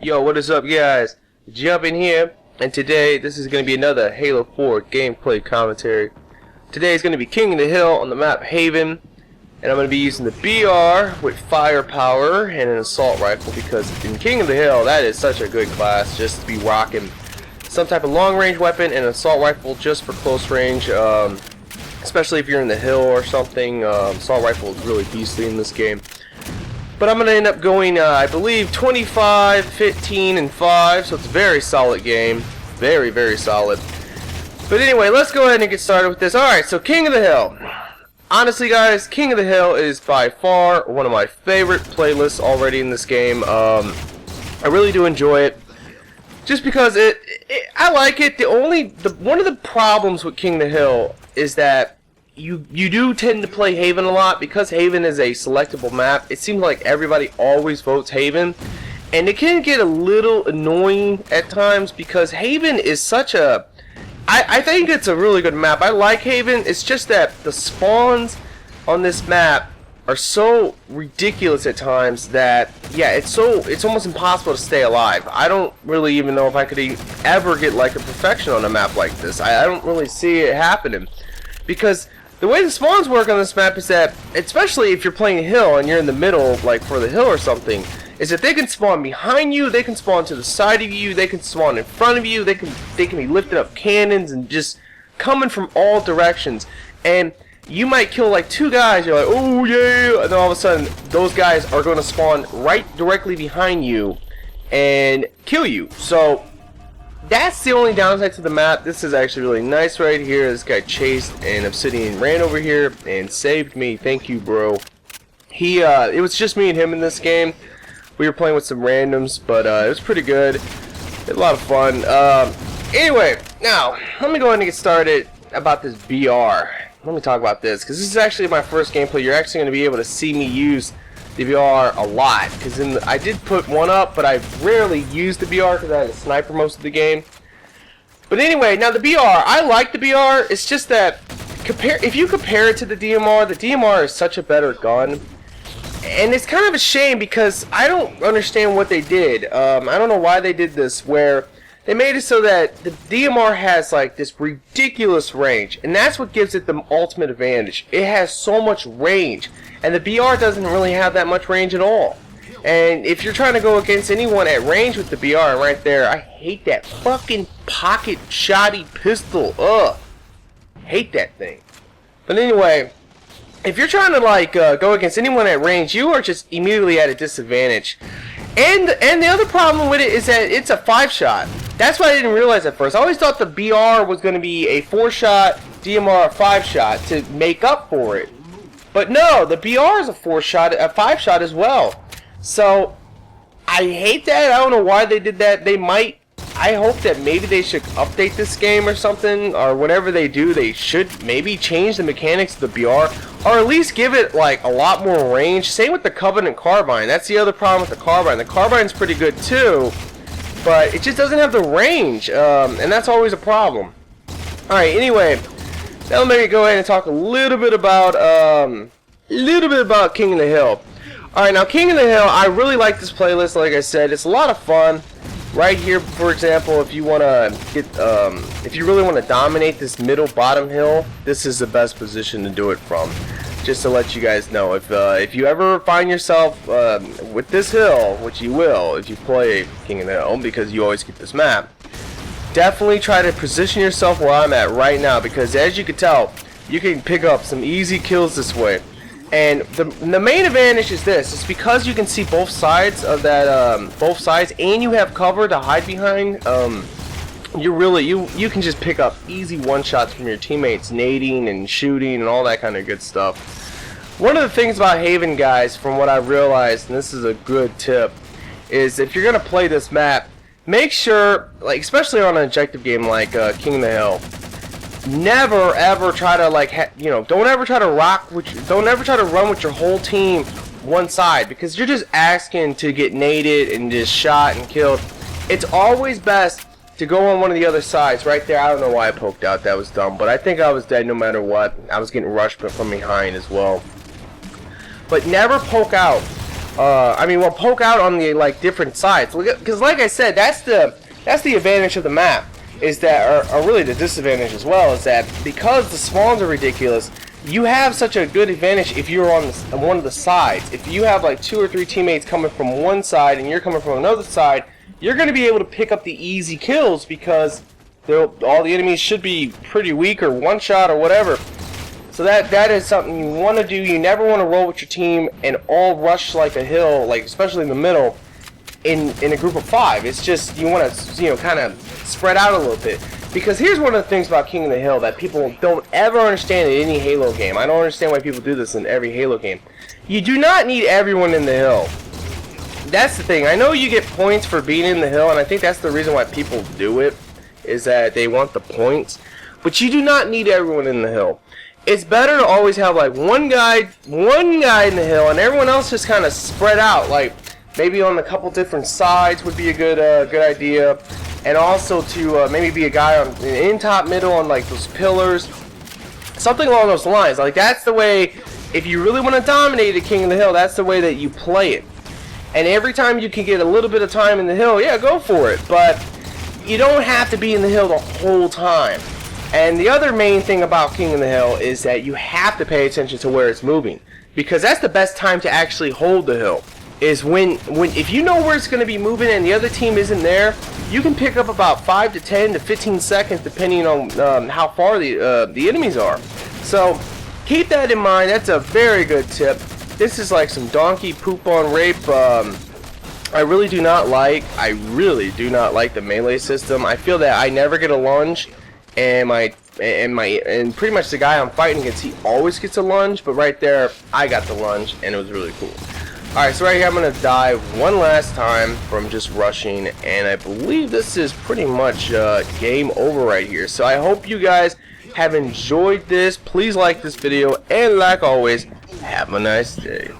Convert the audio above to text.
Yo, what is up, guys? Jump in here, and today this is going to be another Halo 4 gameplay commentary. Today is going to be King of the Hill on the map Haven, and I'm going to be using the BR with firepower and an assault rifle because in King of the Hill, that is such a good class just to be rocking some type of long-range weapon and an assault rifle just for close range, especially if you're in the hill or something. Assault rifle is really beastly in this game. But I'm going to end up going, I believe, 25, 15, and 5, so it's a very solid game. Very, very solid. But anyway, let's go ahead and get started with this. Alright, so King of the Hill. Honestly, guys, King of the Hill is by far one of my favorite playlists already in this game. I really do enjoy it. Just because I like it. One of the problems with King of the Hill is that you do tend to play Haven a lot because Haven is a selectable map. It seems like everybody always votes Haven, and it can get a little annoying at times because Haven is such a I think it's a really good map. I like Haven. It's just that the spawns on this map are so ridiculous at times that yeah, it's almost impossible to stay alive. I don't really even know if I could ever get like a perfection on a map like this. I don't really see it happening because the way the spawns work on this map is that, especially if you're playing hill and you're in the middle, like for the hill or something, is that they can spawn behind you, they can spawn to the side of you, they can spawn in front of you, they can be lifting up cannons and just coming from all directions. And you might kill like two guys, you're like, oh yeah, and then all of a sudden those guys are going to spawn right directly behind you and kill you. So that's the only downside to the map. This is actually really nice right here. This guy chased and Obsidian ran over here and saved me. Thank you, bro. It was just me and him in this game. We were playing with some randoms, but it was pretty good. Had a lot of fun. Anyway, now let me go ahead and get started about this BR. Let me talk about this because this is actually my first gameplay. You're actually going to be able to see me use the BR a lot because I did put one up, but I rarely used the BR because I had a sniper most of the game. But anyway, now the BR, I like the BR. It's just that if you compare it to the DMR is such a better gun. And it's kind of a shame because I don't understand what they did. I don't know why they did this, where they made it so that the DMR has like this ridiculous range, and that's what gives it the ultimate advantage. It has so much range, and the BR doesn't really have that much range at all. And if you're trying to go against anyone at range with the BR right there, I hate that fucking pocket shotty pistol. Ugh, hate that thing. But anyway, if you're trying to like go against anyone at range, you are just immediately at a disadvantage. And the other problem with it is that it's a 5-shot. That's what I didn't realize at first. I always thought the BR was going to be a 4-shot, DMR a 5-shot to make up for it. But no, the BR is a 4-shot, a 5-shot as well. So I hate that. I don't know why they did that. I hope that maybe they should update this game or something, or whatever they do, they should maybe change the mechanics of the BR, or at least give it like a lot more range. Same with the Covenant Carbine. That's the other problem with the Carbine. The Carbine's pretty good too, but it just doesn't have the range, and that's always a problem. Alright, anyway, now let me go ahead and talk a little bit about King of the Hill. Alright, now King of the Hill, I really like this playlist. Like I said, it's a lot of fun. Right here, for example, if you want to get, if you really want to dominate this middle bottom hill, this is the best position to do it from. Just to let you guys know, if you ever find yourself with this hill, which you will if you play King of the Hill, because you always get this map, definitely try to position yourself where I'm at right now, because as you can tell, you can pick up some easy kills this way. And the main advantage is this: it's because you can see both sides of that, both sides, and you have cover to hide behind. You can just pick up easy one-shots from your teammates, nading and shooting and all that kind of good stuff. One of the things about Haven, guys, from what I realized, and this is a good tip, is if you're gonna play this map, make sure, like especially on an objective game like King of the Hill, never ever try to don't ever try to don't ever try to run with your whole team one side, because you're just asking to get naded and just shot and killed. It's always best to go on one of the other sides right there. I don't know why I poked out, that was dumb, but I think I was dead no matter what. I was getting rushed from behind as well. But never poke out poke out on the like different sides. Because like I said, that's the advantage of the map. Is that, or really the disadvantage as well, is that because the spawns are ridiculous, you have such a good advantage if you're on one of the sides. If you have like 2 or 3 teammates coming from one side and you're coming from another side, you're going to be able to pick up the easy kills because all the enemies should be pretty weak or one shot or whatever. So that is something you want to do. You never want to roll with your team and all rush like a hill, like especially in the middle, in a group of 5. It's just you want to kind of spread out a little bit. Because here's one of the things about King of the Hill that people don't ever understand in any Halo game. I don't understand why people do this in every Halo game. You do not need everyone in the hill. That's the thing. I know you get points for being in the hill, and I think that's the reason why people do it, is that they want the points. But you do not need everyone in the hill. It's better to always have like one guy in the hill, and everyone else just kind of spread out. Like maybe on a couple different sides would be a good idea. And also to maybe be a guy in top middle on like those pillars, something along those lines. Like that's the way, if you really want to dominate the King of the Hill, that's the way that you play it. And every time you can get a little bit of time in the hill, yeah, go for it. But you don't have to be in the hill the whole time. And the other main thing about King of the Hill is that you have to pay attention to where it's moving, because that's the best time to actually hold the hill. Is when if you know where it's going to be moving and the other team isn't there, you can pick up about 5 to 10 to 15 seconds depending on how far the enemies are. So keep that in mind. That's a very good tip. This is like some donkey poop on rape. I really do not like the melee system. I feel that I never get a lunge, and pretty much the guy I'm fighting against, he always gets a lunge, but right there I got the lunge and it was really cool. Alright, so right here I'm going to die one last time from just rushing, and I believe this is pretty much game over right here. So I hope you guys have enjoyed this. Please like this video, and like always, have a nice day.